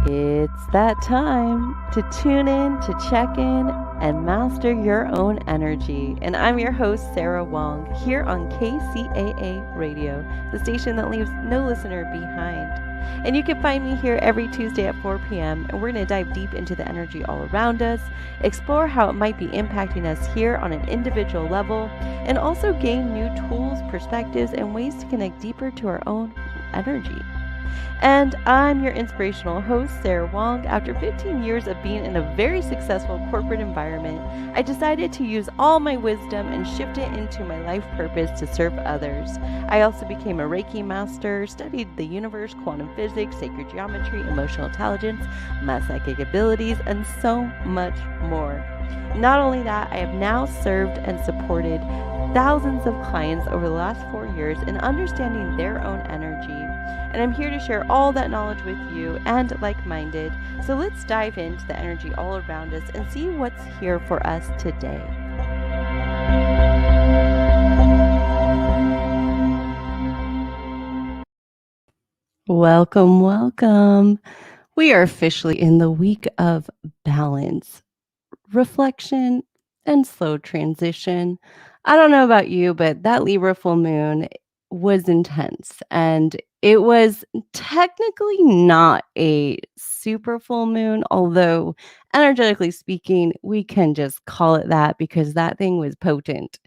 It's that time to tune in, to check in, and master your own energy. And I'm your host, Sarah Wong, here on KCAA Radio, the station that leaves no listener behind. And you can find me here every Tuesday at 4 p.m., and we're going to dive deep into the energy all around us, explore how it might be impacting us here on an individual level, and also gain new tools, perspectives, and ways to connect deeper to our own energy. And I'm your inspirational host, Sarah Wong. After 15 years of being in a very successful corporate environment, I decided to use all my wisdom and shift it into my life purpose to serve others. I also became a Reiki master, studied the universe, quantum physics, sacred geometry, emotional intelligence, my psychic abilities, and so much more. Not only that, I have now served and supported thousands of clients over the last 4 years in understanding their own energy. And I'm here to share all that knowledge with you and like-minded. So let's dive into the energy all around us and see what's here for us today. Welcome, welcome. We are officially in the week of balance, reflection, and slow transition. I don't know about you, but that Libra full moon was intense, and it was technically not a super full moon, although energetically speaking, we can just call it that because that thing was potent.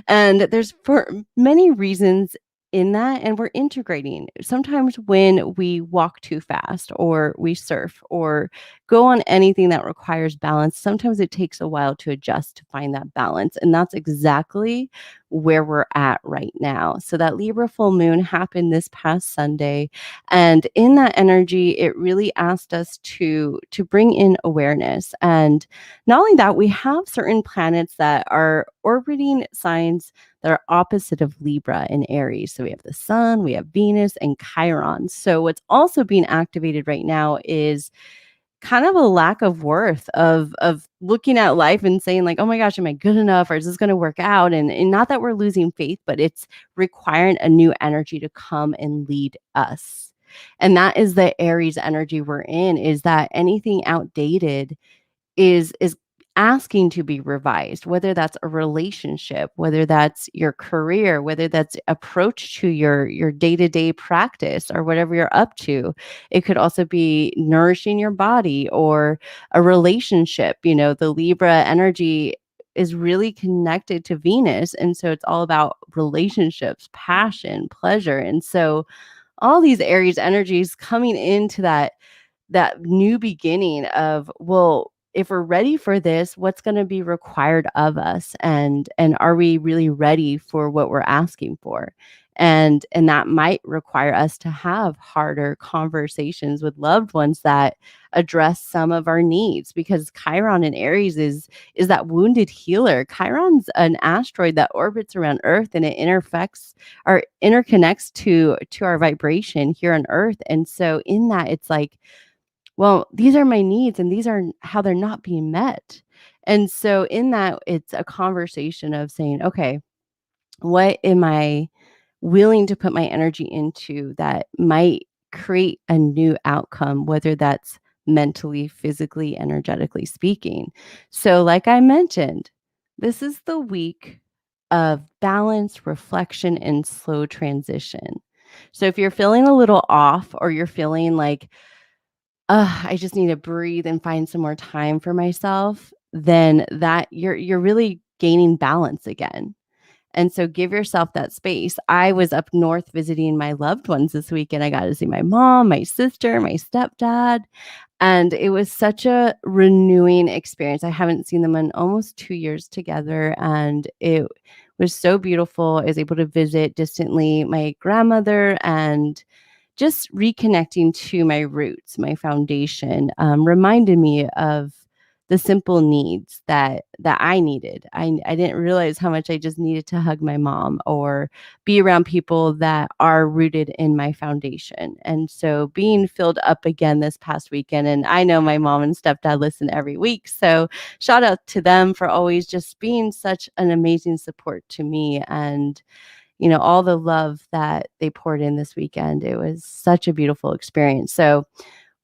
And there's for many reasons in that, and we're integrating. Sometimes when we walk too fast or we surf or go on anything that requires balance, sometimes it takes a while to adjust to find that balance. And that's exactly where we're at right now. So that Libra full moon happened this past Sunday. And in that energy, it really asked us to bring in awareness. And not only that, we have certain planets that are orbiting signs that are opposite of Libra in Aries. So we have the Sun, we have Venus, and Chiron. So what's also being activated right now is kind of a lack of worth of looking at life and saying like, oh my gosh, am I good enough, or is this going to work out? And not that we're losing faith, but it's requiring a new energy to come and lead us. And that is the Aries energy we're in, is that anything outdated is asking to be revised, whether that's a relationship, whether that's your career, whether that's approach to your day-to-day practice or whatever you're up to. It could also be nourishing your body or a relationship. The Libra energy is really connected to Venus, and so it's all about relationships, passion, pleasure. And so all these Aries energies coming into that new beginning of, well, if we're ready for this, what's going to be required of us, and are we really ready for what we're asking for? And that might require us to have harder conversations with loved ones that address some of our needs, because Chiron in Aries is that wounded healer. Chiron's an asteroid that orbits around Earth, and it interconnects to our vibration here on Earth. And so in that, it's like, well, these are my needs and these are how they're not being met. And so in that, it's a conversation of saying, okay, what am I willing to put my energy into that might create a new outcome, whether that's mentally, physically, energetically speaking. So like I mentioned, this is the week of balance, reflection, and slow transition. So if you're feeling a little off, or you're feeling like, I just need to breathe and find some more time for myself, then that you're really gaining balance again. And so give yourself that space. I was up north visiting my loved ones this weekend. I got to see my mom, my sister, my stepdad, and it was such a renewing experience. I haven't seen them in almost 2 years together, and it was so beautiful. I was able to visit distantly my grandmother and just reconnecting to my roots, my foundation, reminded me of the simple needs that I needed. I didn't realize how much I just needed to hug my mom or be around people that are rooted in my foundation. And so being filled up again this past weekend, and I know my mom and stepdad listen every week. So shout out to them for always just being such an amazing support to me, and all the love that they poured in this weekend. It was such a beautiful experience. So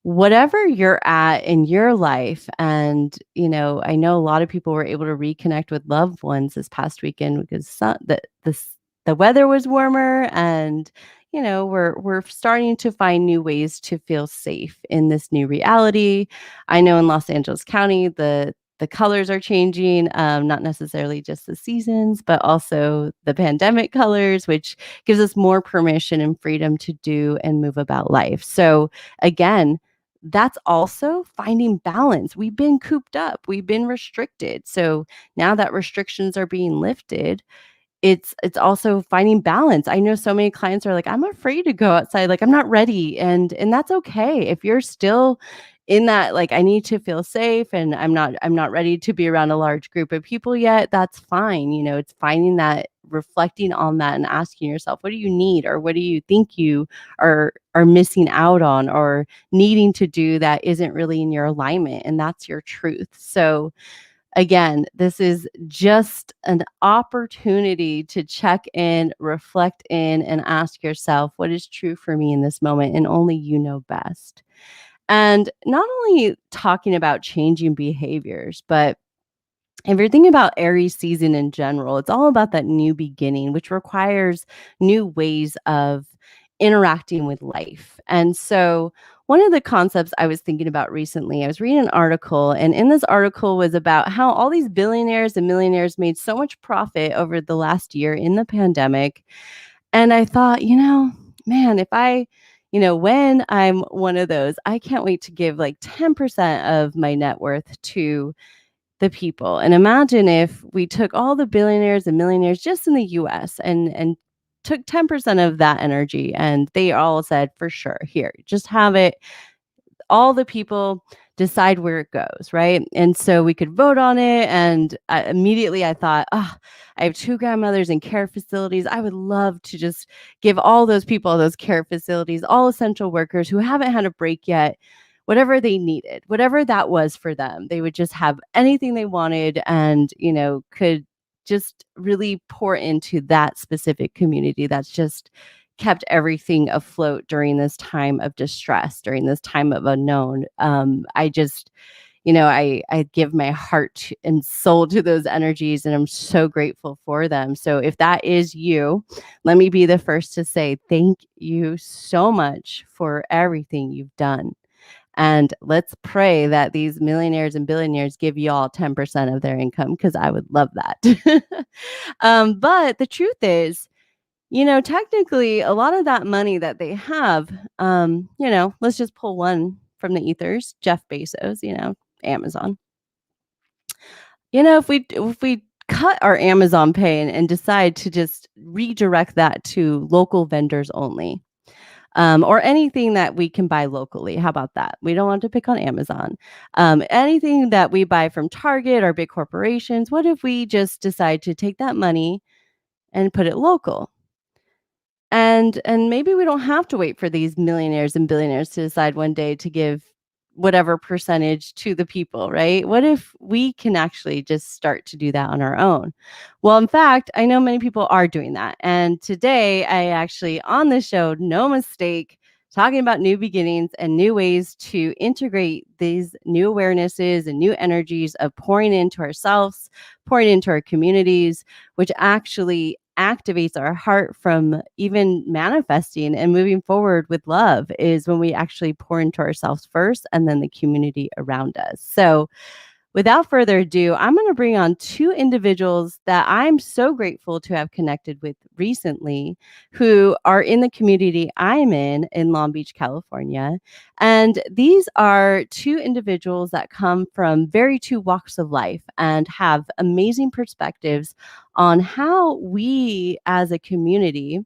whatever you're at in your life, and I know a lot of people were able to reconnect with loved ones this past weekend because the weather was warmer, and we're starting to find new ways to feel safe in this new reality. I know in Los Angeles County, the colors are changing, not necessarily just the seasons, but also the pandemic colors, which gives us more permission and freedom to do and move about life. So again, that's also finding balance. We've been cooped up, we've been restricted. So now that restrictions are being lifted, it's also finding balance. I know so many clients are like, "I'm afraid to go outside, like, I'm not ready," and that's okay. If you're still in that, like, "I need to feel safe, and I'm not ready to be around a large group of people yet," that's fine. It's finding that, reflecting on that, and asking yourself, "What do you need?" Or, "What do you think you are missing out on or needing to do that isn't really in your alignment?" And that's your truth. So again, this is just an opportunity to check in, reflect in, and ask yourself, what is true for me in this moment? And only you know best. And not only talking about changing behaviors, but if you're thinking about Aries season in general, it's all about that new beginning, which requires new ways of interacting with life. And so, one of the concepts I was thinking about recently, I was reading an article, and in this article was about how all these billionaires and millionaires made so much profit over the last year in the pandemic. And I thought, man, when I'm one of those, I can't wait to give like 10% of my net worth to the people. And imagine if we took all the billionaires and millionaires just in the US and took 10% of that energy, and they all said, for sure, here, just have it. All the people decide where it goes, right? And so we could vote on it. And immediately I thought, oh, I have two grandmothers in care facilities. I would love to just give all those people those care facilities, all essential workers who haven't had a break yet, whatever they needed, whatever that was for them. They would just have anything they wanted, and, could just really pour into that specific community that's just kept everything afloat during this time of distress, during this time of unknown. I just, I give my heart and soul to those energies, and I'm so grateful for them. So if that is you, let me be the first to say thank you so much for everything you've done. And let's pray that these millionaires and billionaires give you all 10% of their income, because I would love that. But the truth is, technically, a lot of that money that they have, let's just pull one from the ethers, Jeff Bezos, Amazon. If we cut our Amazon pay and decide to just redirect that to local vendors only, or anything that we can buy locally. How about that? We don't want to pick on Amazon. Anything that we buy from Target or big corporations, what if we just decide to take that money and put it local? And maybe we don't have to wait for these millionaires and billionaires to decide one day to give whatever percentage to the people, right? What if we can actually just start to do that on our own? Well, in fact, I know many people are doing that. And today I actually on this show, no mistake, talking about new beginnings and new ways to integrate these new awarenesses and new energies of pouring into ourselves, pouring into our communities, which actually activates our heart from even manifesting and moving forward with love, is when we actually pour into ourselves first and then the community around us. So without further ado, I'm going to bring on two individuals that I'm so grateful to have connected with recently, who are in the community I'm in Long Beach, California. And these are two individuals that come from very two walks of life and have amazing perspectives on how we as a community,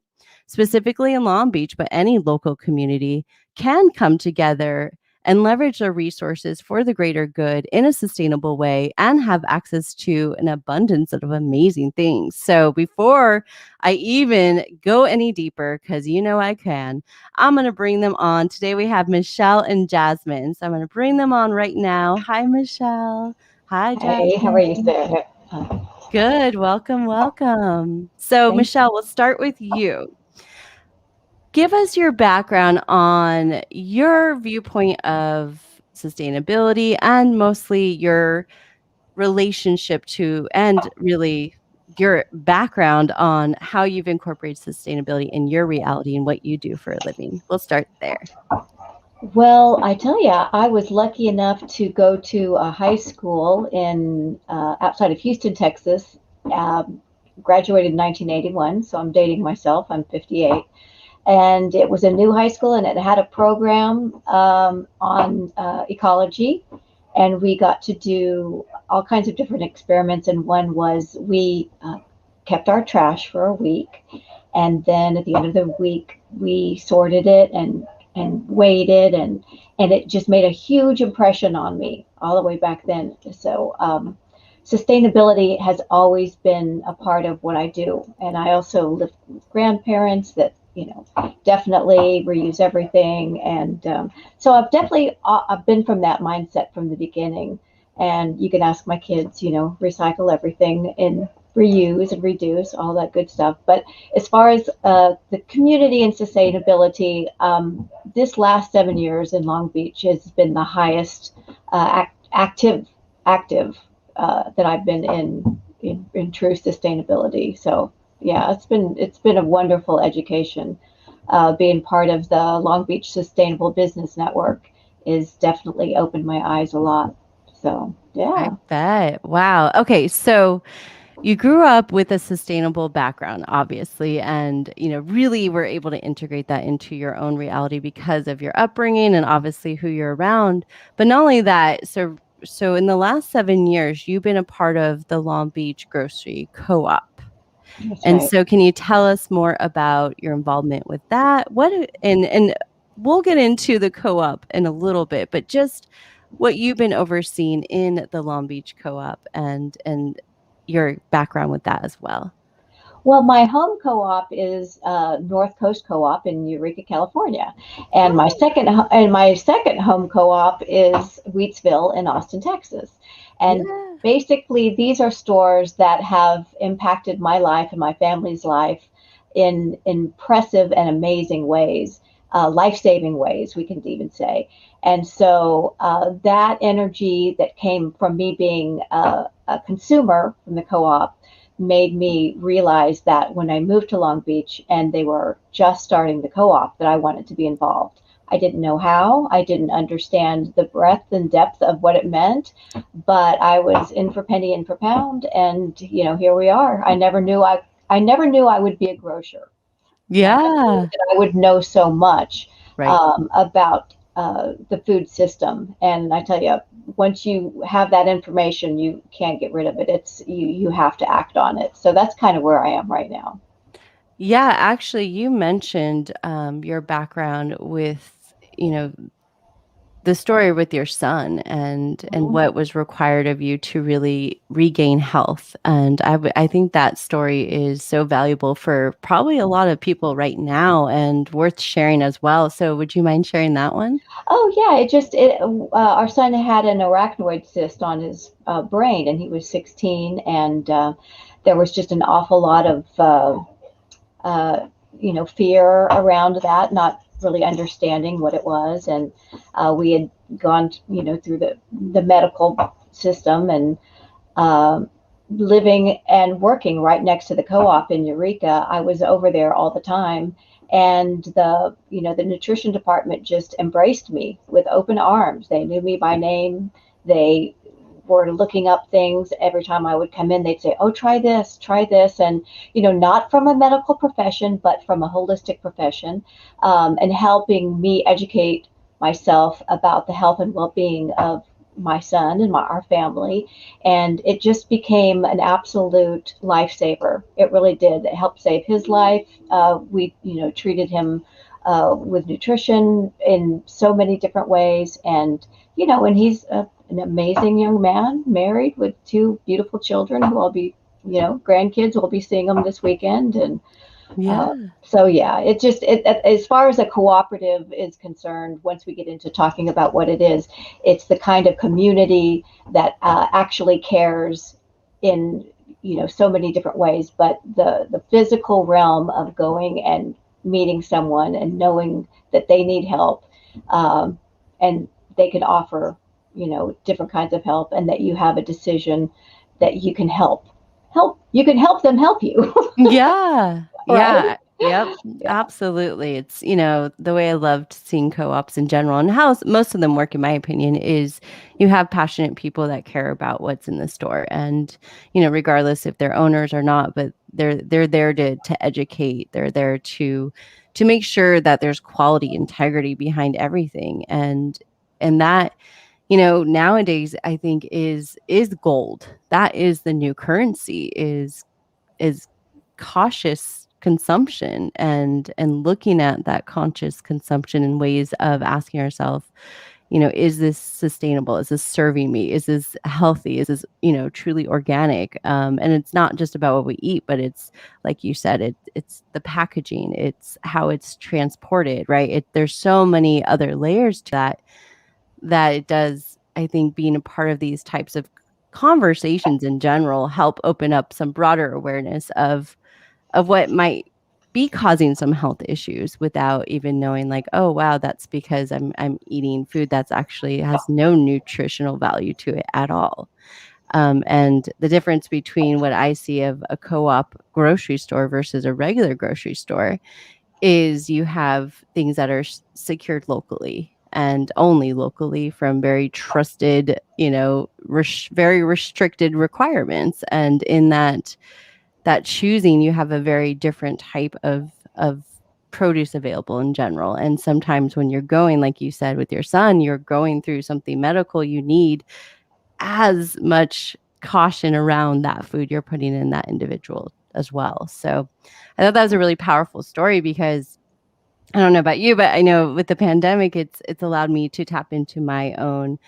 specifically in Long Beach, but any local community, can come together and leverage their resources for the greater good in a sustainable way and have access to an abundance of amazing things. So before I even go any deeper, because I can, I'm going to bring them on. Today we have Michelle and Jasmine. So I'm going to bring them on right now. Hi, Michelle. Hi, Hey, how are you, Jasmine. Sarah? Good. Welcome, welcome. So Thank Michelle, we'll start with you. Give us your background on your viewpoint of sustainability and mostly your relationship to and really your background on how you've incorporated sustainability in your reality and what you do for a living. We'll start there. Well, I tell you, I was lucky enough to go to a high school in outside of Houston, Texas. Um, Graduated in 1981, so I'm dating myself. I'm 58, and it was a new high school, and it had a program on ecology, and we got to do all kinds of different experiments. And one was we kept our trash for a week, and then at the end of the week we sorted it and weighed it, and it just made a huge impression on me all the way back then. So sustainability has always been a part of what I do, and I also live with grandparents that definitely reuse everything, and so I've been from that mindset from the beginning. And you can ask my kids, recycle everything and reuse and reduce, all that good stuff. But as far as the community and sustainability, this last 7 years in Long Beach has been the highest active that I've been in true sustainability. So yeah, it's been a wonderful education. Being part of the Long Beach Sustainable Business Network is definitely opened my eyes a lot. So I yeah. bet. Wow. Okay, so you grew up with a sustainable background, obviously, and really were able to integrate that into your own reality because of your upbringing and obviously who you're around. But not only that, so in the last 7 years, you've been a part of the Long Beach Grocery Co-op. That's And right. so can you tell us more about your involvement with that? And we'll get into the co-op in a little bit, but just what you've been overseeing in the Long Beach Co-op and your background with that as well. Well, my home co-op is North Coast Co-op in Eureka, California, and my Oh, second home co-op is Wheatsville in Austin, Texas. And yeah. basically, these are stores that have impacted my life and my family's life in impressive and amazing ways, life-saving ways, we can even say. And so that energy that came from me being a consumer from the co-op made me realize that when I moved to Long Beach and they were just starting the co-op, that I wanted to be involved. I didn't know how. I didn't understand the breadth and depth of what it meant, but I was in for penny in for pound, and here we are. I never knew I would be a grocer. I never knew Yeah. that I would know so much Right. about the food system. And I tell you, once you have that information, you can't get rid of it. You have to act on it. So that's kind of where I am right now. Yeah, actually, you mentioned your background with, you know, the story with your son and Mhm. what was required of you to really regain health, and I think that story is so valuable for probably a lot of people right now and worth sharing as well, so would you mind sharing that one? Oh yeah, our son had an arachnoid cyst on his brain, and he was 16, and there was just an awful lot of uh, fear around that, not really understanding what it was. And we had gone, through the medical system, and um, living and working right next to the co-op in Eureka. I was over there all the time. And the nutrition department just embraced me with open arms. They knew me by name. They were looking up things every time I would come in. They'd say, "Oh, try this," and not from a medical profession, but from a holistic profession, and helping me educate myself about the health and well-being of my son and our family. And it just became an absolute lifesaver. It really did. It helped save his life. We treated him with nutrition in so many different ways. And he's an amazing young man, married with two beautiful children who I'll be, grandkids. We'll be seeing them this weekend. And uh, Yeah. so yeah, as far as a cooperative is concerned, once we get into talking about what it is, it's the kind of community that actually cares in so many different ways. But the physical realm of going and meeting someone and knowing that they need help, um, and they can offer, different kinds of help, and that you have a decision that you can you can help them help you. Yeah. Right? Yeah. Yep. Yeah. Absolutely. It's, the way I loved seeing co-ops in general and how most of them work, in my opinion, is you have passionate people that care about what's in the store. And, regardless if they're owners or not, but they're there to educate. They're there to make sure that there's quality, integrity behind everything. And that, nowadays I think is gold. That is the new currency is cautious consumption and looking at that conscious consumption in ways of asking ourselves, is this sustainable? Is this serving me? Is this healthy? Is this, truly organic? And it's not just about what we eat, but it's like you said, it's the packaging, it's how it's transported, right? There's so many other layers to that it does, I think, being a part of these types of conversations in general help open up some broader awareness of what might be causing some health issues without even knowing, like, oh wow, that's because I'm eating food that's actually has no nutritional value to it at all. And the difference between what I see of a co-op grocery store versus a regular grocery store is you have things that are secured locally and only locally from very trusted, very restricted requirements. And in that choosing, you have a very different type of produce available in general. And sometimes when you're going, like you said with your son, you're going through something medical, you need as much caution around that food you're putting in that individual as well. So I thought that was a really powerful story because I don't know about you, but I know with the pandemic, it's allowed me to tap into my own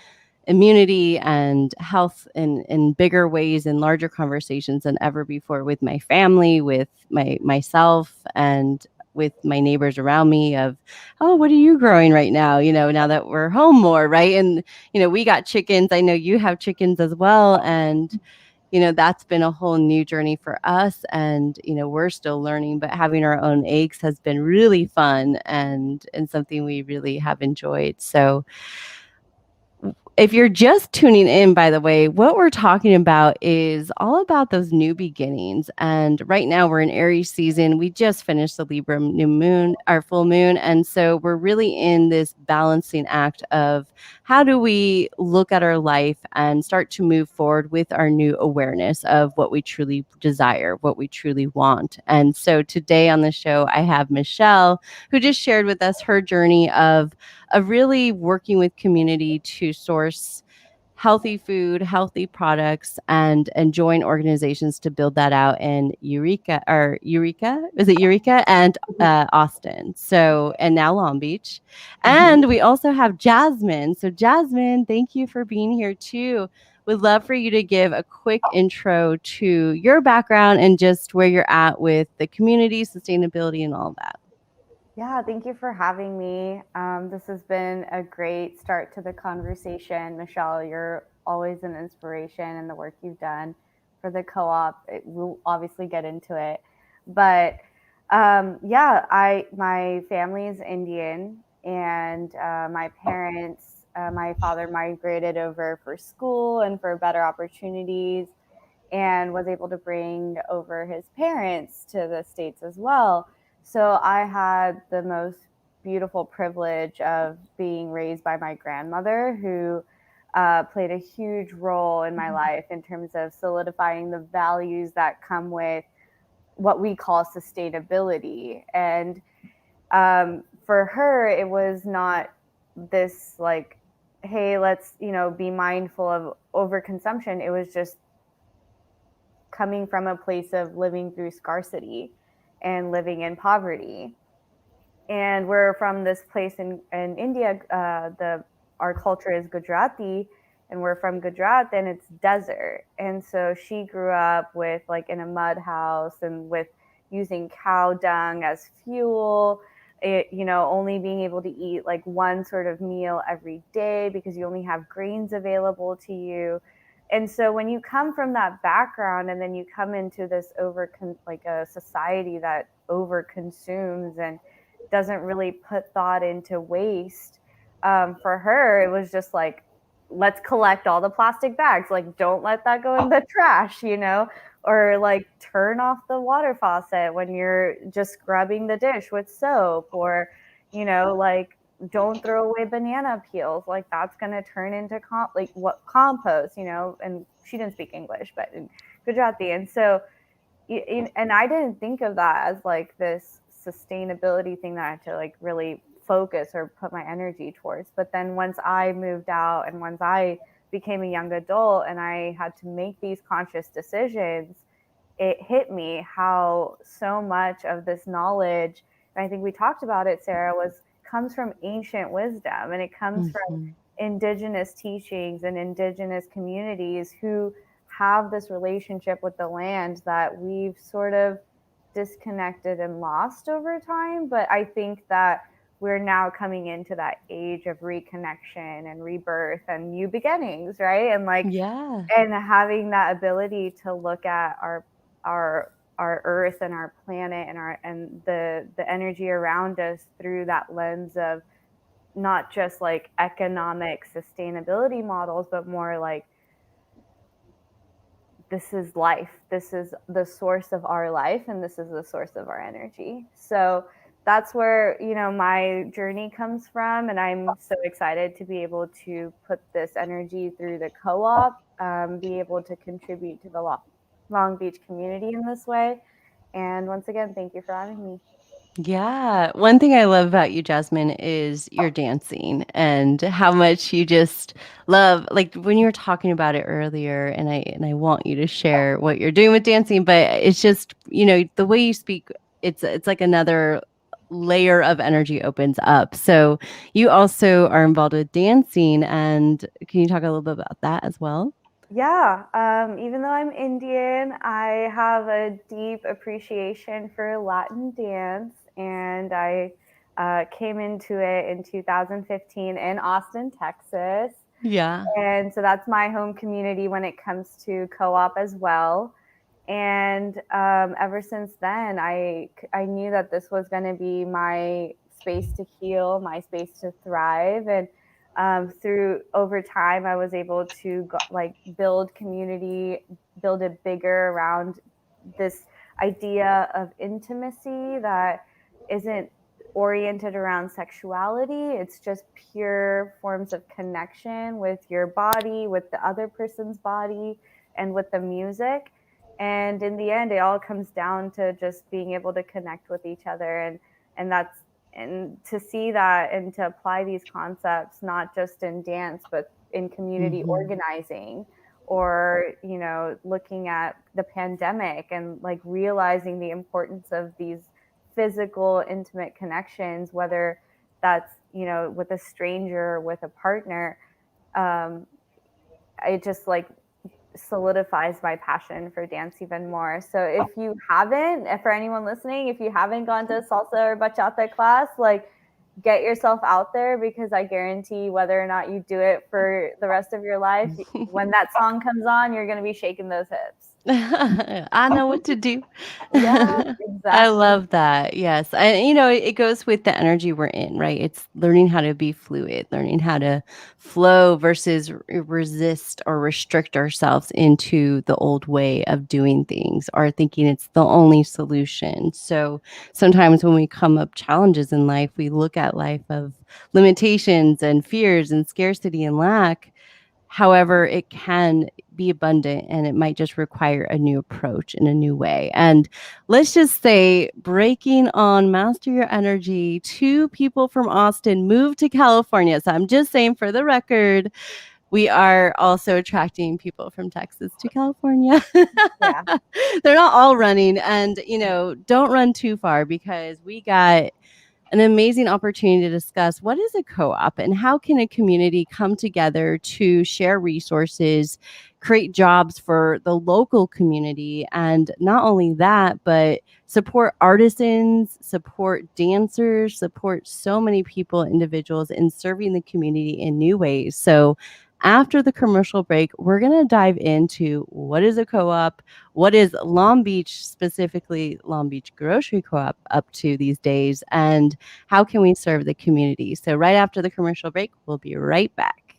immunity and health in bigger ways and larger conversations than ever before with my family, with myself, and with my neighbors around me of, oh, what are you growing right now? Now that we're home more, right? And, we got chickens. I know you have chickens as well. And, that's been a whole new journey for us. And, we're still learning, but having our own eggs has been really fun and something we really have enjoyed. So if you're just tuning in, by the way, what we're talking about is all about those new beginnings. And right now we're in Aries season. We just finished the Libra new moon, our full moon. And so we're really in this balancing act of how do we look at our life and start to move forward with our new awareness of what we truly desire, what we truly want. And so today on the show, I have Michelle, who just shared with us her journey of really working with community to source healthy food, healthy products, and join organizations to build that out in Eureka, is it Eureka and Austin? So and now Long Beach, Hmm. and we also have Jasmine. So Jasmine, thank you for being here too. Would love for you to give a quick intro to your background and just where you're at with the community, sustainability, and all that. Yeah, thank you for having me. This has been a great start to the conversation. Michelle, you're always an inspiration in the work you've done for the co op. We'll obviously get into it. But yeah, my family is Indian, and my parents, my father migrated over for school and for better opportunities and was able to bring over his parents to the States as well. So I had the most beautiful privilege of being raised by my grandmother, who played a huge role in my life in terms of solidifying the values that come with what we call sustainability. And for her, it was not this like, hey, let's, be mindful of overconsumption. It was just coming from a place of living through scarcity and living in poverty. And we're from this place in India. Our culture is Gujarati, and we're from Gujarat, and it's desert. And so she grew up with like in a mud house and with using cow dung as fuel. Only being able to eat like one sort of meal every day because you only have grains available to you. And so when you come from that background and then you come into this like a society that over consumes and doesn't really put thought into waste, for her, it was just like, let's collect all the plastic bags. Like, don't let that go in the trash, or like turn off the water faucet when you're just scrubbing the dish with soap, or, like, don't throw away banana peels. Like, that's going to turn into compost, and she didn't speak English, but Gujarati. And so, and I didn't think of that as like this sustainability thing that I had to like really focus or put my energy towards. But then once I moved out and once I became a young adult and I had to make these conscious decisions, it hit me how so much of this knowledge, and I think we talked about it, Sarah, comes from ancient wisdom, and it comes from indigenous teachings and indigenous communities who have this relationship with the land that we've sort of disconnected and lost over time. But I think that we're now coming into that age of reconnection and rebirth and new beginnings, right? And like, and having that ability to look at our earth and our planet and the energy around us through that lens of not just like economic sustainability models, but more like, this is life. This is the source of our life, and this is the source of our energy. So that's where, my journey comes from. And I'm so excited to be able to put this energy through the co-op, be able to contribute to the Long Beach community in this way. And once again, thank you for having me. Yeah. One thing I love about you, Jasmine, is your dancing and how much you just love, like when you were talking about it earlier, and I want you to share what you're doing with dancing, but it's just, the way you speak, it's like another layer of energy opens up. So you also are involved with dancing, and can you talk a little bit about that as well? Yeah, even though I'm Indian, I have a deep appreciation for Latin dance, and I came into it in 2015 in Austin, Texas. Yeah. And so that's my home community when it comes to co-op as well. And ever since then, I knew that this was going to be my space to heal, my space to thrive. And through over time, I was able to build community, build it bigger around this idea of intimacy that isn't oriented around sexuality. It's just pure forms of connection with your body, with the other person's body, and with the music. And in the end, it all comes down to just being able to connect with each other. And to see that and to apply these concepts, not just in dance, but in community organizing, or, looking at the pandemic and like realizing the importance of these physical, intimate connections, whether that's, with a stranger or with a partner. It just like solidifies my passion for dance even more. So if you haven't, for anyone listening, if you haven't gone to a salsa or bachata class, like, get yourself out there, because I guarantee whether or not you do it for the rest of your life, when that song comes on, you're going to be shaking those hips. I know what to do. Yeah, exactly. I love that. Yes. And, it goes with the energy we're in, right? It's learning how to be fluid, learning how to flow versus resist or restrict ourselves into the old way of doing things or thinking it's the only solution. So sometimes when we come up challenges in life, we look at life of limitations and fears and scarcity and lack. However, it can be abundant, and it might just require a new approach in a new way. And let's just say, breaking on Master Your Energy, 2 people from Austin moved to California. So I'm just saying, for the record, we are also attracting people from Texas to California. Yeah. They're not all running, and don't run too far, because we got an amazing opportunity to discuss what is a co-op and how can a community come together to share resources, create jobs for the local community, and not only that, but support artisans, support dancers, support so many people, individuals in serving the community in new ways. So after the commercial break, we're going to dive into what is a co-op, what is Long Beach, specifically Long Beach Grocery Co-op, up to these days, and how can we serve the community. So right after the commercial break, we'll be right back.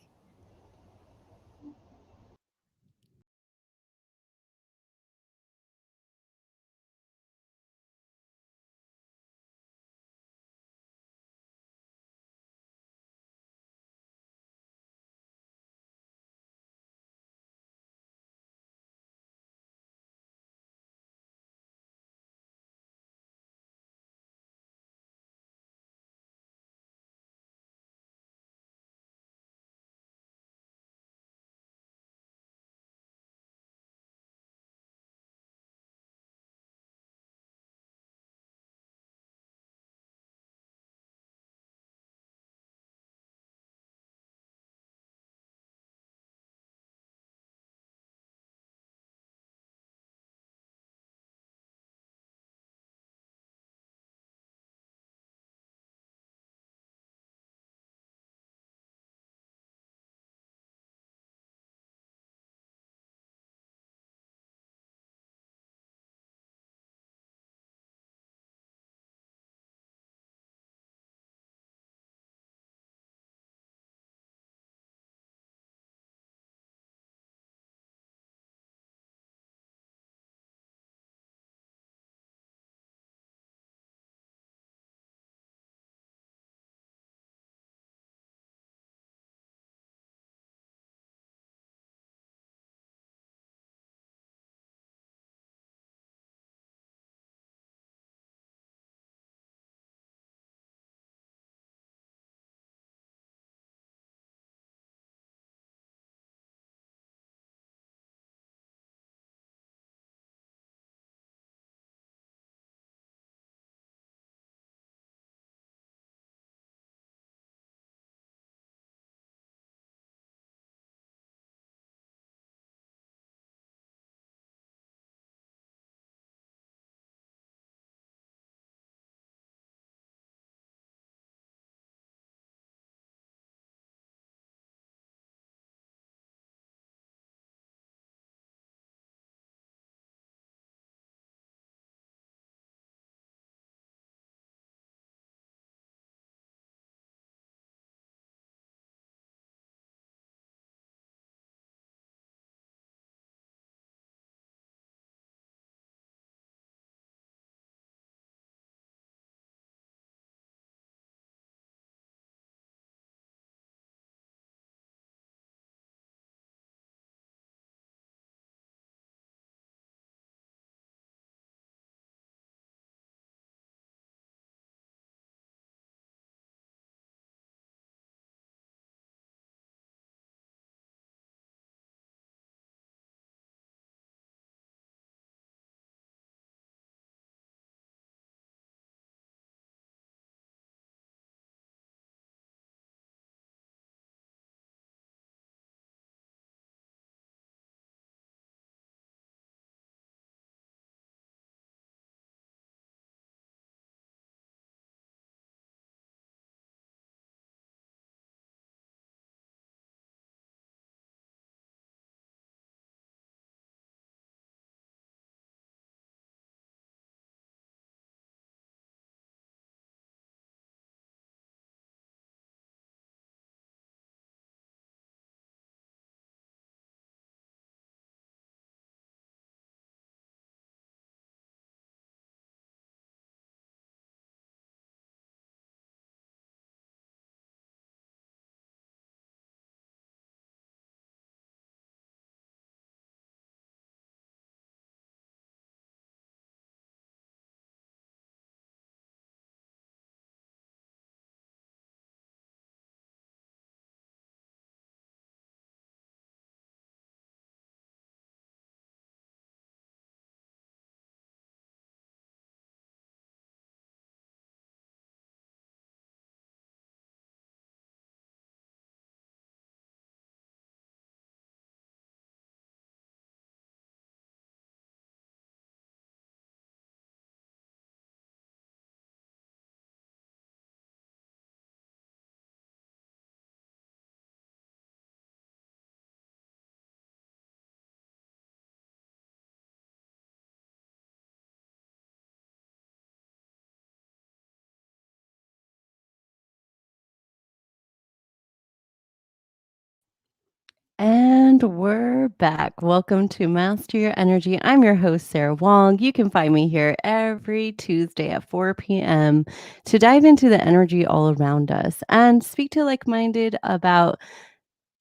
And we're back. Welcome to Master Your Energy. I'm your host, Sarah Wong. You can find me here every Tuesday at 4 p.m. to dive into the energy all around us and speak to like-minded about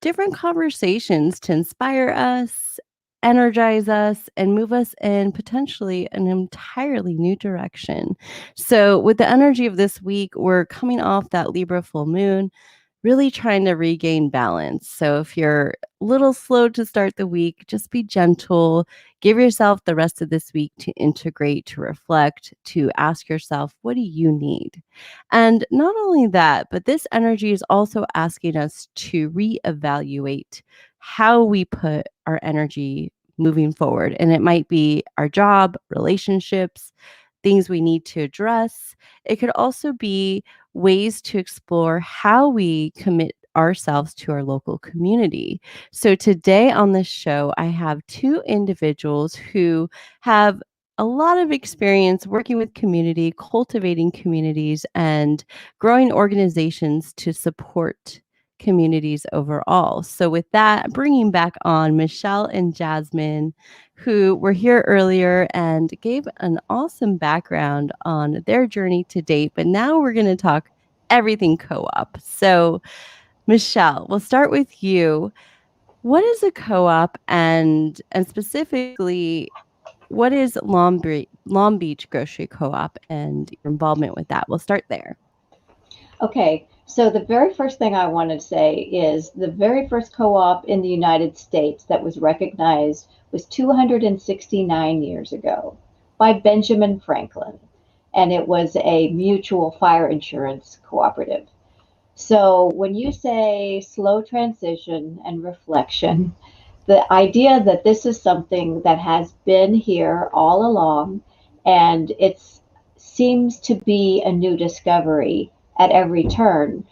different conversations to inspire us, energize us, and move us in potentially an entirely new direction. So, with the energy of this week, we're coming off that Libra full moon, really trying to regain balance. So if you're a little slow to start the week, just be gentle. Give yourself the rest of this week to integrate, to reflect, to ask yourself, what do you need? And not only that, but this energy is also asking us to reevaluate how we put our energy moving forward. And it might be our job, relationships, things we need to address. It could also be ways to explore how we commit ourselves to our local community. So today on this show, I have two individuals who have a lot of experience working with community, cultivating communities, and growing organizations to support communities overall. So with that, bringing back on Michelle and Jasmine, who were here earlier and gave an awesome background on their journey to date. But now we're going to talk everything co-op. So, Michelle, we'll start with you. What is a co-op, and specifically, what is Long Beach Grocery Co-op and your involvement with that? We'll start there. Okay, so the very first thing I want to say is the very first co-op in the United States that was recognized was 269 years ago by Benjamin Franklin, and it was a mutual fire insurance cooperative. So when you say slow transition and reflection, the idea that this is something that has been here all along, and it seems to be a new discovery at every turn,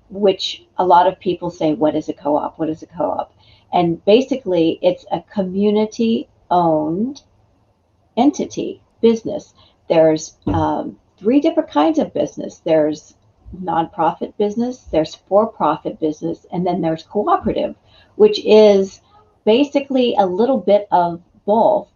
which a lot of people say, what is a co-op? What is a co-op? And basically, it's a community-owned entity, business. There's three different kinds of business. There's nonprofit business, there's for-profit business, and then there's cooperative, which is basically a little bit of both.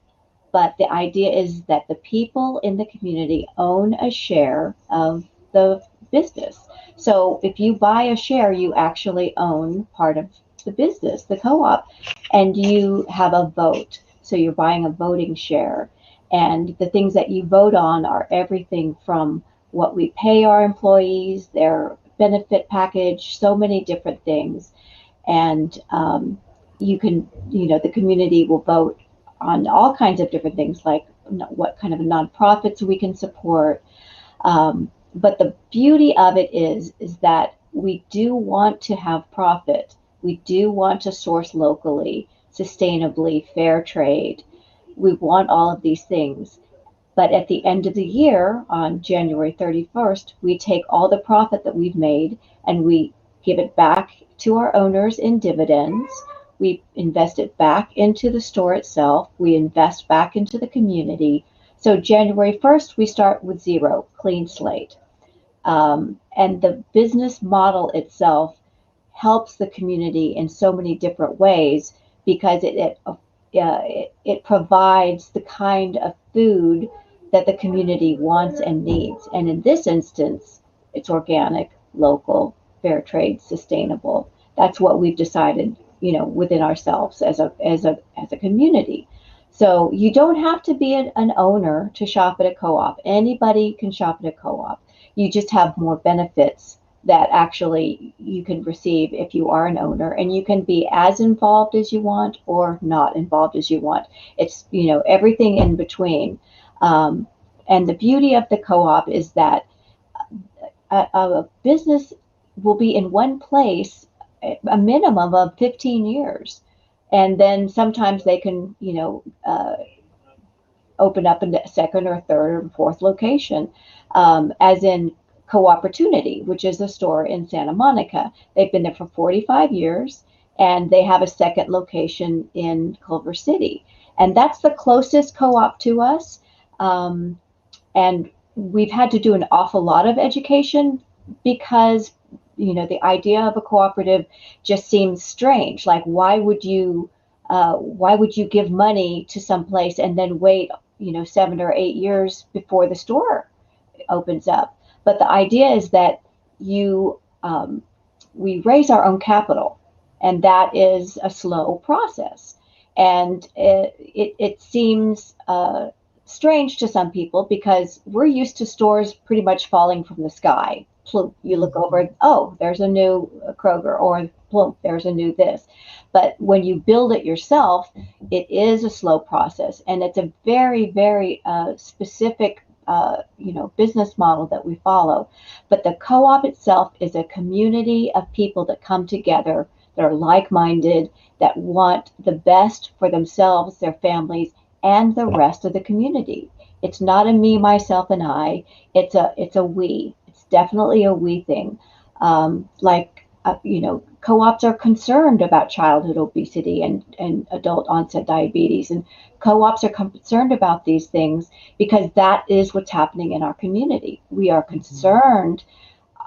But the idea is that the people in the community own a share of the business. So if you buy a share, you actually own part of the business, the co-op, and you have a vote. So you're buying a voting share. And the things that you vote on are everything from what we pay our employees, their benefit package, so many different things. And you can, the community will vote on all kinds of different things, like what kind of nonprofits we can support. But the beauty of it is that we do want to have profit. We do want to source locally, sustainably, fair trade. We want all of these things. But at the end of the year, on January 31st, we take all the profit that we've made and we give it back to our owners in dividends. We invest it back into the store itself. We invest back into the community. So January 1st, we start with zero, clean slate. And the business model itself helps the community in so many different ways because it provides the kind of food that the community wants and needs. And in this instance, it's organic, local, fair trade, sustainable. That's what we've decided, within ourselves as a community. So you don't have to be an owner to shop at a co-op. Anybody can shop at a co-op. You just have more benefits that actually you can receive if you are an owner, and you can be as involved as you want or not involved as you want. It's, everything in between. And the beauty of the co-op is that a business will be in one place a minimum of 15 years. And then sometimes they can, open up a second or third or fourth location, as in Co-Opportunity, which is a store in Santa Monica. They've been there for 45 years, and they have a second location in Culver City. And that's the closest co-op to us. And we've had to do an awful lot of education because the idea of a cooperative just seems strange. Like, why would you give money to some place and then wait, 7 or 8 years before the store opens up? But the idea is that you we raise our own capital, and that is a slow process. And it seems strange to some people because we're used to stores pretty much falling from the sky. Plump, you look over, oh, there's a new Kroger, or plump, there's a new this. But when you build it yourself, it is a slow process, and it's a very, very specific, business model that we follow. But the co-op itself is a community of people that come together, that are like-minded, that want the best for themselves, their families, and the rest of the community. It's not a me, myself, and I. It's a we. It's definitely a we thing. Co-ops are concerned about childhood obesity and adult onset diabetes, and co-ops are concerned about these things because that is what's happening in our community. We are concerned.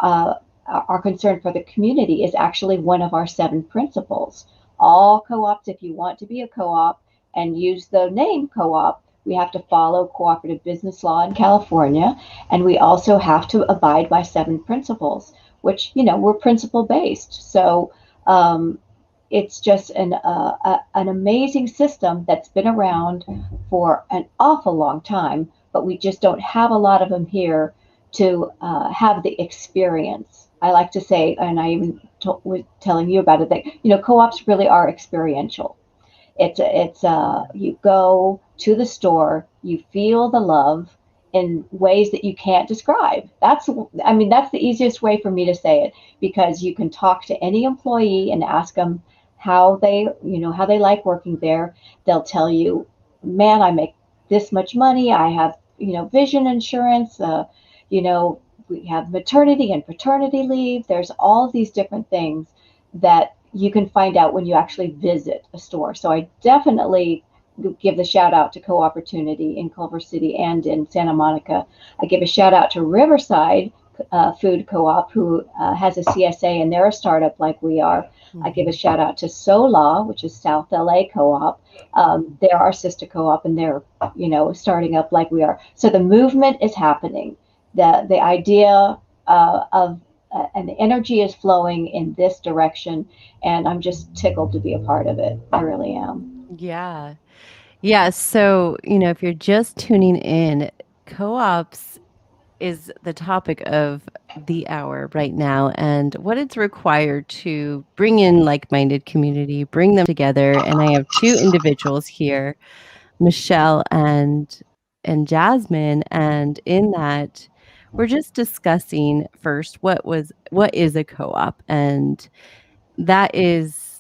Our concern for the community is actually one of our 7 principles. All co-ops, if you want to be a co-op and use the name co-op, we have to follow cooperative business law in California, and we also have to abide by 7 principles, which, we're principle based. So it's just an amazing system that's been around for an awful long time, but we just don't have a lot of them here to have the experience. I like to say, and I even was telling you about it, that co-ops really are experiential. It's you go to the store, you feel the love in ways that you can't describe. That's the easiest way for me to say it, because you can talk to any employee and ask them how they like working there. They'll tell you, man, I make this much money. I have, vision insurance. We have maternity and paternity leave. There's all these different things that you can find out when you actually visit a store. So I definitely give the shout out to Co-Opportunity in Culver City and in Santa Monica. I give a shout out to Riverside Food Co-op, who has a CSA, and they're a startup like we are. I give a shout out to SOLA, which is South LA Co-op. They're our sister co-op, and they're starting up like we are. So the movement is happening. The idea of and the energy is flowing in this direction, and I'm just tickled to be a part of it. I really am. Yeah. Yeah. So, if you're just tuning in, co-ops is the topic of the hour right now, and what it's required to bring in like-minded community, bring them together. And I have 2 individuals here, Michelle and Jasmine, and in that we're just discussing first what is a co-op, and that is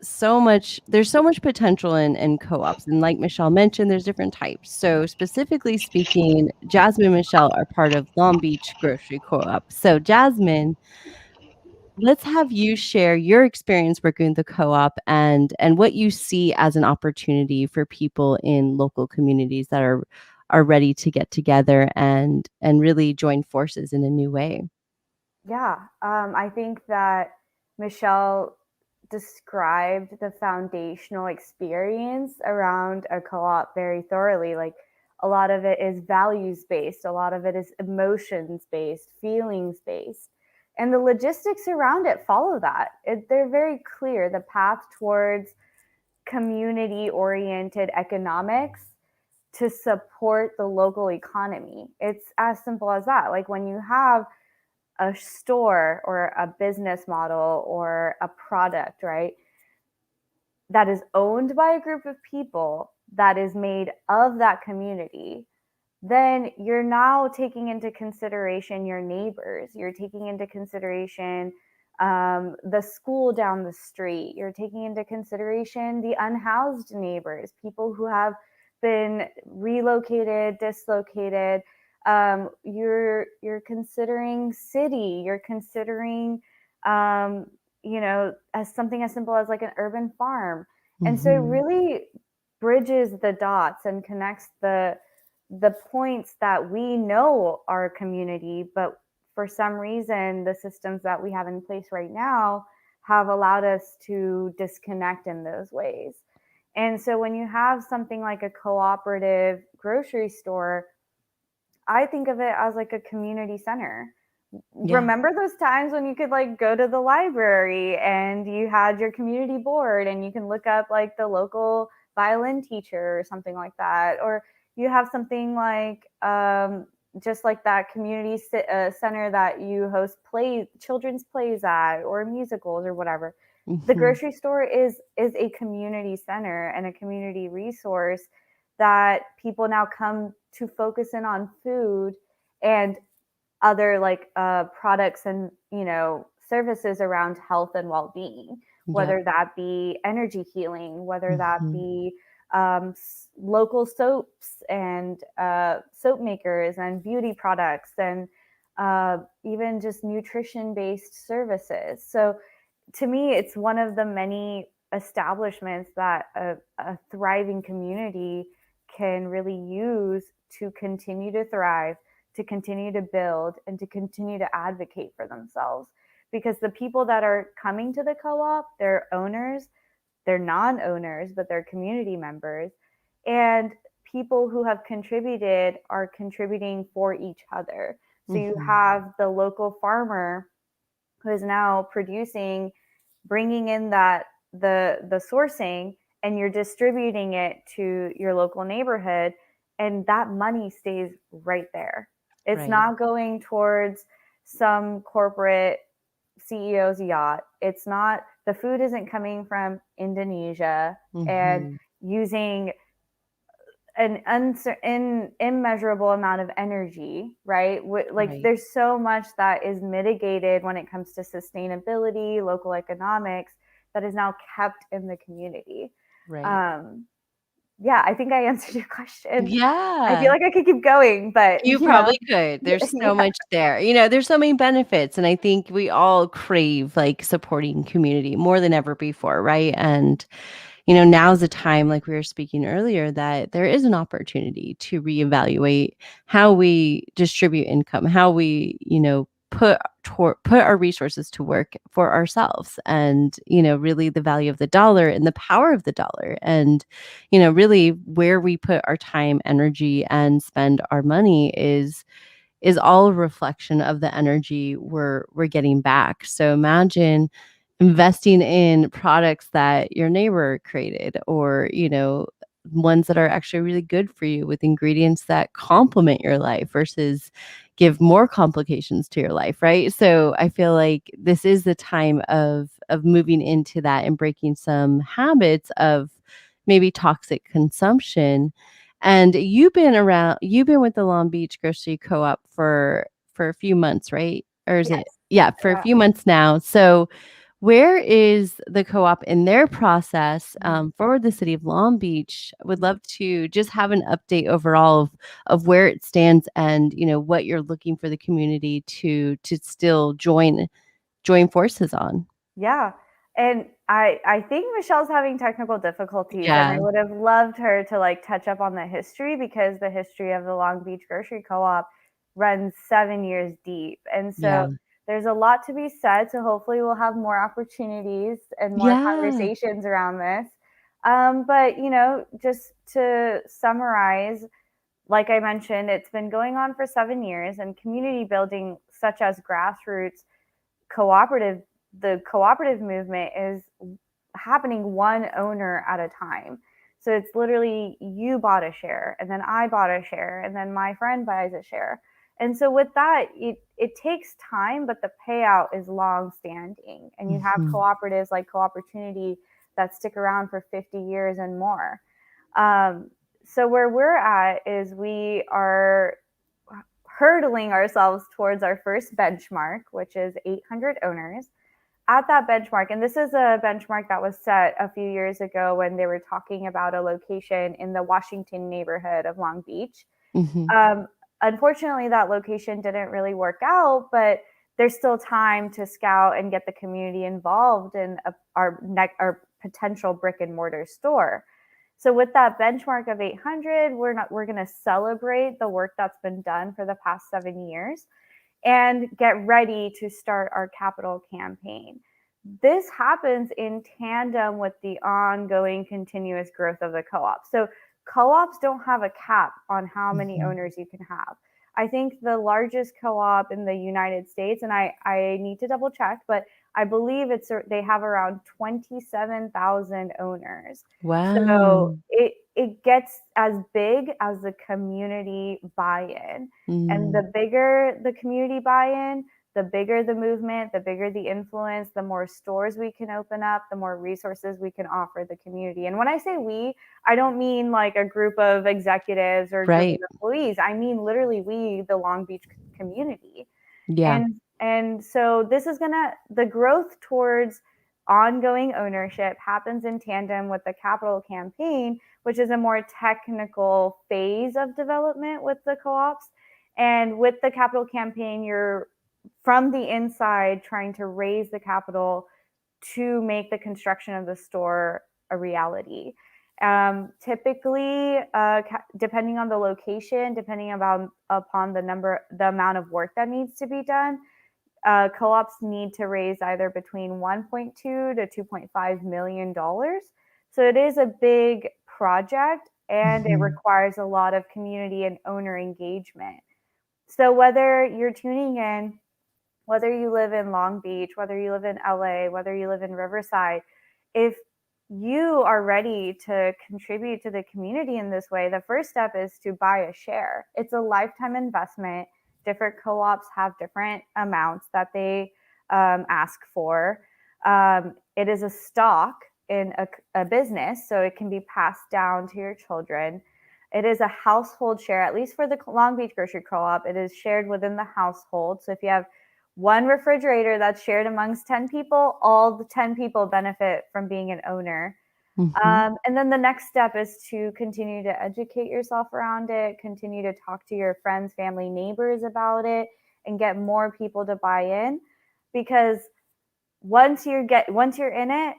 so much there's so much potential in co-ops, and like Michelle mentioned, there's different types. So specifically speaking, Jasmine and Michelle are part of Long Beach Grocery Co-op. So Jasmine, let's have you share your experience working with the co-op and what you see as an opportunity for people in local communities that are ready to get together and really join forces in a new way. Yeah, I think that Michelle described the foundational experience around a co-op very thoroughly. Like, a lot of it is values based, a lot of it is emotions based, feelings based, and the logistics around it follow that. They're very clear. The path towards community oriented economics to support the local economy. It's as simple as that. Like, when you have a store or a business model or a product, right, that is owned by a group of people, that is made of that community, then you're now taking into consideration your neighbors. You're taking into consideration the school down the street. You're taking into consideration the unhoused neighbors, people who have been relocated, dislocated. You're considering city. You're considering, as something as simple as like an urban farm. And so it really bridges the dots and connects the points that we know are a community, but for some reason, the systems that we have in place right now have allowed us to disconnect in those ways. And so when you have something like a cooperative grocery store, I think of it as like a community center. Yeah. Remember those times when you could like go to the library and you had your community board and you can look up like the local violin teacher or something like that, or you have something like just like that community center that you host children's plays at, or musicals or whatever. The Mhm. grocery store is a community center and a community resource that people now come to focus in on food and other like products and services around health and well-being, Yep. whether that be energy healing, whether that Mhm. be local soaps and soap makers and beauty products, and even just nutrition based services. So to me, it's one of the many establishments that a thriving community can really use to continue to thrive, to continue to build, and to continue to advocate for themselves. Because the people that are coming to the co op, they're owners, they're non owners, but they're community members. And people who have contributed are contributing for each other. So you Mhm. have the local farmer who is now producing, bringing in that the sourcing, and you're distributing it to your local neighborhood, and that money stays right there. It's Right. not going towards some corporate CEO's yacht. It's not, the food isn't coming from Indonesia and Mhm. using an immeasurable amount of energy, right? Like Right. there's so much that is mitigated when it comes to sustainability, local economics, that is now kept in the community. Right. Um, yeah, I think I answered your question. I feel Yeah. like I could keep going, but You you know, probably could. There's yeah, so much there. There's so many benefits, and I think we all crave, like, supporting community more than ever before, right? And, now's the time, like we were speaking earlier, that there is an opportunity to reevaluate how we distribute income, how we, put our resources to work for ourselves, and, really the value of the dollar and the power of the dollar, and, really where we put our time, energy, and spend our money is all a reflection of the energy we're getting back. So imagine investing in products that your neighbor created, or, ones that are actually really good for you, with ingredients that complement your life versus give more complications to your life, right? So I feel like this is the time of moving into that and breaking some habits of maybe toxic consumption. And you've been with the Long Beach Grocery Co-op for a few months, right? Or is it, yes, yeah, for a yeah. few months now. So where is the co-op in their process, for the city of Long Beach? I would love to just have an update overall of where it stands, and what you're looking for the community to still join forces on. Yeah. And I think Michelle's having technical difficulties, and I Yeah. would have loved her to like touch up on the history, because the history of the Long Beach Grocery Co-op runs 7 years deep. And so Yeah. there's a lot to be said. So hopefully we'll have more opportunities and more Yeah. conversations around this. But just to summarize, like I mentioned, it's been going on for 7 years, and community building such as grassroots cooperative the cooperative movement is happening one owner at a time. So it's literally, you bought a share, and then I bought a share, and then my friend buys a share. And so with that, it takes time, but the payout is long standing. And you have Mhm. cooperatives like Co-opportunity that stick around for 50 years and more. So where we're at is we are hurdling ourselves towards our first benchmark, which is 800 owners. At that benchmark, and this is a benchmark that was set a few years ago when they were talking about a location in the Washington neighborhood of Long Beach. Mhm. Um, Unfortunately, that location didn't really work out, but there's still time to scout and get the community involved in our potential brick and mortar store. So with that benchmark of 800, we're going to celebrate the work that's been done for the past 7 years. and get ready to start our capital campaign. This happens in tandem with the ongoing continuous growth of the co-op. So co-ops don't have a cap on how many owners you can have. I think the largest co-op in the United States, and I need to double check, but I believe they have around 27,000 owners. Wow. So it gets as big as the community buy-in. And the bigger the community buy-in, the bigger the movement, the bigger the influence, the more stores we can open up, the more resources we can offer the community. And when I say we, I don't mean like a group of executives or a group of employees. I mean literally we, the Long Beach community. Yeah. And so the growth towards ongoing ownership happens in tandem with the capital campaign, which is a more technical phase of development with the co-ops. And with the capital campaign, you're from the inside trying to raise the capital to make the construction of the store a reality. Typically, depending on the location, depending upon the amount of work that needs to be done, co-ops need to raise either between 1.2 to 2.5 million dollars. So it is a big project, and it requires a lot of community and owner engagement. So whether you're tuning in, whether you live in Long Beach, whether you live in LA, whether you live in Riverside, if you are ready to contribute to the community in this way, the first step is to buy a share. It's a lifetime investment. Different co-ops have different amounts that they ask for. It is a stock in a business, so it can be passed down to your children. It is a household share, at least for the Long Beach Grocery Co-op. It is shared within the household. So if you have one refrigerator that's shared amongst 10 people, all the 10 people benefit from being an owner. And then the next step is to continue to educate yourself around it, continue to talk to your friends, family, neighbors about it, and get more people to buy in. Because once you're in it,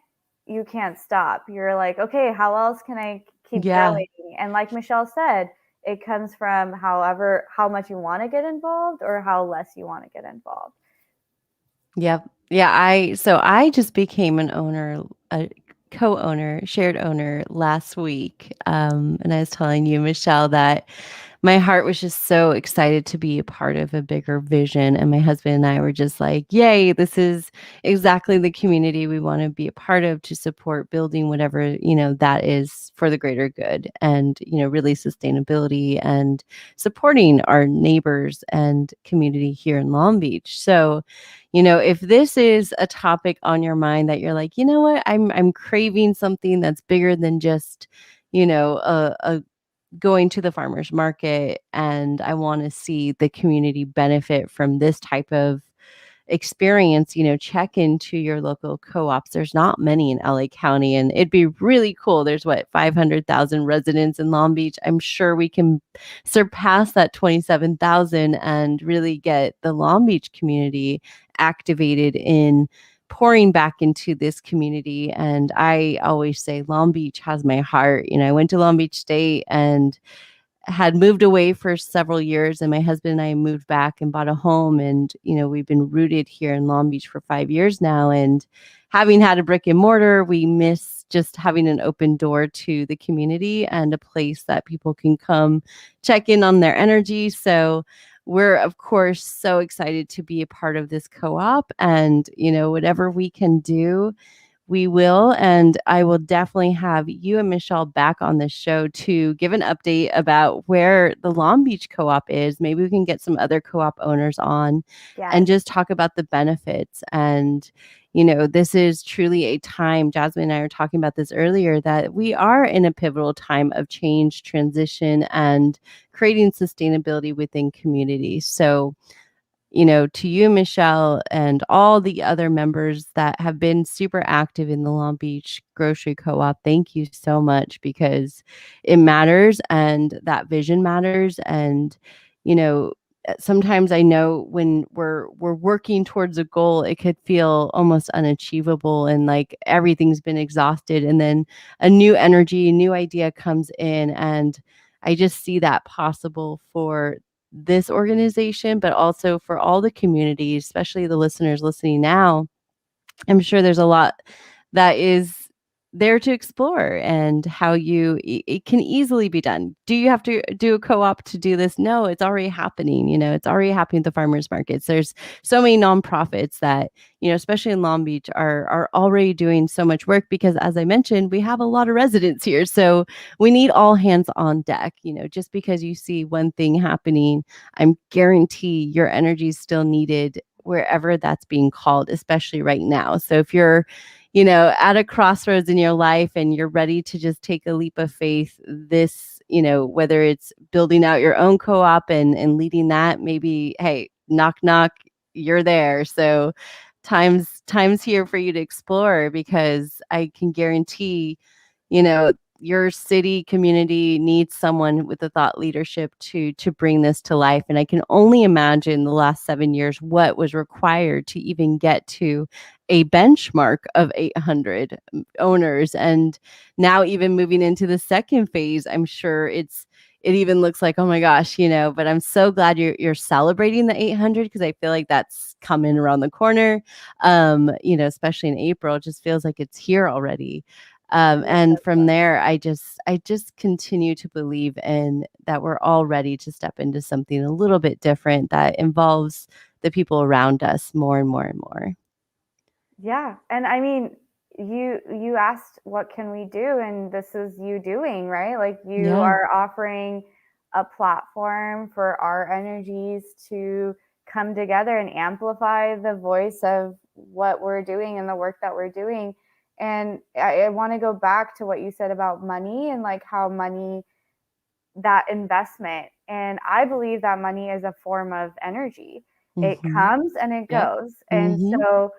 you can't stop. You're like, okay, how else can I keep growing? And like Michelle said, it comes from how much you want to get involved or how less you want to get involved. Yep. Yeah. I just became an owner, a co-owner, shared owner last week. And I was telling you, Michelle, that my heart was just so excited to be a part of a bigger vision. And my husband and I were just like, yay, this is exactly the community we want to be a part of, to support building whatever, that is for the greater good, and, really sustainability and supporting our neighbors and community here in Long Beach. So, if this is a topic on your mind that you're like, you know what, I'm craving something that's bigger than just, a going to the farmer's market, and I want to see the community benefit from this type of experience, check into your local co-ops. There's not many in LA County, and it'd be really cool. There's 500,000 residents in Long Beach. I'm sure we can surpass that 27,000 and really get the Long Beach community activated in pouring back into this community. And I always say Long Beach has my heart. I went to Long Beach State and had moved away for several years, and my husband and I moved back and bought a home, and we've been rooted here in Long Beach for 5 years now. And having had a brick and mortar, we miss just having an open door to the community and a place that people can come check in on their energy. So we're, of course, so excited to be a part of this co-op, and whatever we can do, we will. And I will definitely have you and Michelle back on this show to give an update about where the Long Beach Co-op is. Maybe we can get some other co-op owners on and just talk about the benefits. And, this is truly a time, Jasmine and I were talking about this earlier, that we are in a pivotal time of change, transition, and creating sustainability within communities. So, to you, Michelle, and all the other members that have been super active in the Long Beach Grocery Co-op, thank you so much, because it matters, and that vision matters. And, sometimes I know when we're working towards a goal, it could feel almost unachievable and like everything's been exhausted. And then a new energy, a new idea comes in, and I just see that possible for this organization, but also for all the communities, especially the listeners listening now. I'm sure there's a lot that is there to explore, and how it can easily be done. Do you have to do a co-op to do this? No, it's already happening. It's already happening at the farmers markets. There's so many nonprofits that, especially in Long Beach, are already doing so much work, because as I mentioned, we have a lot of residents here. So we need all hands on deck. Just because you see one thing happening, I'm guarantee your energy is still needed wherever that's being called, especially right now. So if you're at a crossroads in your life and you're ready to just take a leap of faith, whether it's building out your own co-op and leading that, maybe, hey, knock, knock, you're there. So time's here for you to explore, because I can guarantee, your city community needs someone with the thought leadership to bring this to life. And I can only imagine the last 7 years what was required to even get to a benchmark of 800 owners. And now even moving into the second phase, I'm sure it even looks like, oh my gosh, but I'm so glad you're celebrating the 800, because I feel like that's coming around the corner. Especially in April, it just feels like it's here already. And from there, I just continue to believe in that we're all ready to step into something a little bit different that involves the people around us more and more and more. Yeah. And I mean, you asked what can we do, and this is you doing, right? Like you are offering a platform for our energies to come together and amplify the voice of what we're doing and the work that we're doing. And I want to go back to what you said about money, and like how money, that investment. And I believe that money is a form of energy. It comes and it goes. And so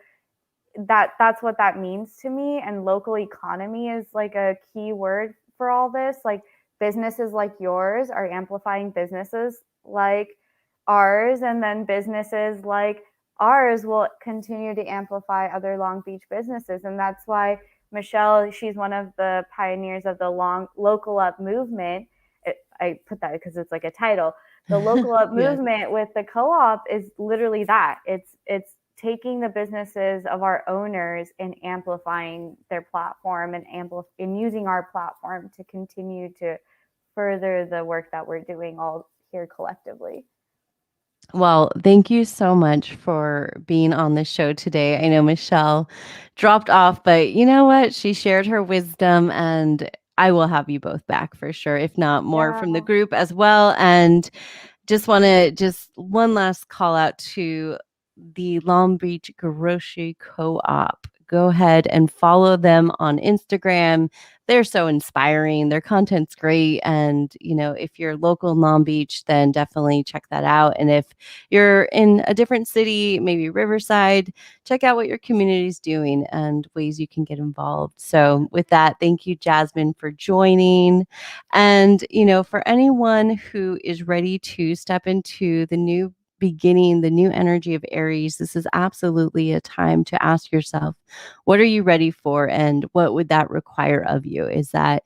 that's what that means to me. And local economy is like a key word for all this. Like businesses like yours are amplifying businesses like ours, and then businesses like ours will continue to amplify other Long Beach businesses. And that's why Michelle, she's one of the pioneers of the Local Up movement. I put that because it's like a title. The Local Up movement with the co-op is literally that. It's taking the businesses of our owners and amplifying their platform, and using our platform to continue to further the work that we're doing all here collectively. Well, thank you so much for being on the show today. I know Michelle dropped off, but you know what? She shared her wisdom, and I will have you both back for sure, if not more from the group as well. And just one last call out to the Long Beach Grocery Co-op. Go ahead and follow them on Instagram. They're so inspiring. Their content's great. And, if you're local in Long Beach, then definitely check that out. And if you're in a different city, maybe Riverside, check out what your community is doing and ways you can get involved. So with that, thank you, Jasmine, for joining. And, for anyone who is ready to step into the new beginning, the new energy of Aries, this is absolutely a time to ask yourself, what are you ready for, and what would that require of you? Is that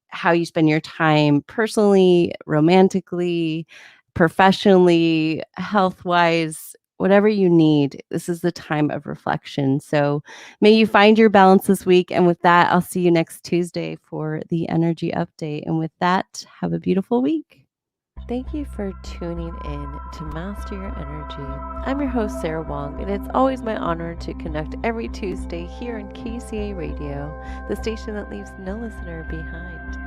how you spend your time personally, romantically, professionally, health-wise, whatever you need? This is the time of reflection. So may you find your balance this week. And with that, I'll see you next Tuesday for the energy update. And with that, have a beautiful week. Thank you for tuning in to Master Your Energy. I'm your host, Sarah Wong, and it's always my honor to connect every Tuesday here on KCA Radio, the station that leaves no listener behind.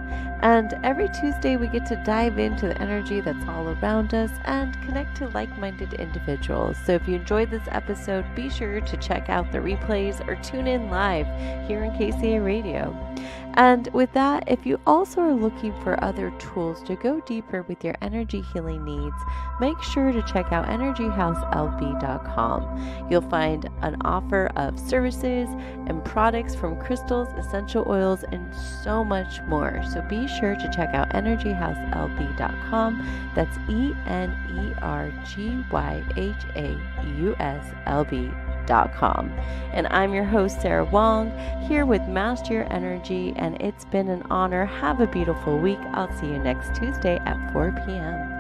And every Tuesday, we get to dive into the energy that's all around us and connect to like-minded individuals. So if you enjoyed this episode, be sure to check out the replays or tune in live here on KCA Radio. And with that, if you also are looking for other tools to go deeper with your energy healing needs, make sure to check out EnergyHouseLB.com. You'll find an offer of services and products from crystals, essential oils, and so much more. So be sure to check out EnergyHouseLB.com. That's EnergyHouseLB.com. And I'm your host, Sarah Wong, here with Master Your Energy, and it's been an honor. Have a beautiful week. I'll see you next Tuesday at 4 p.m.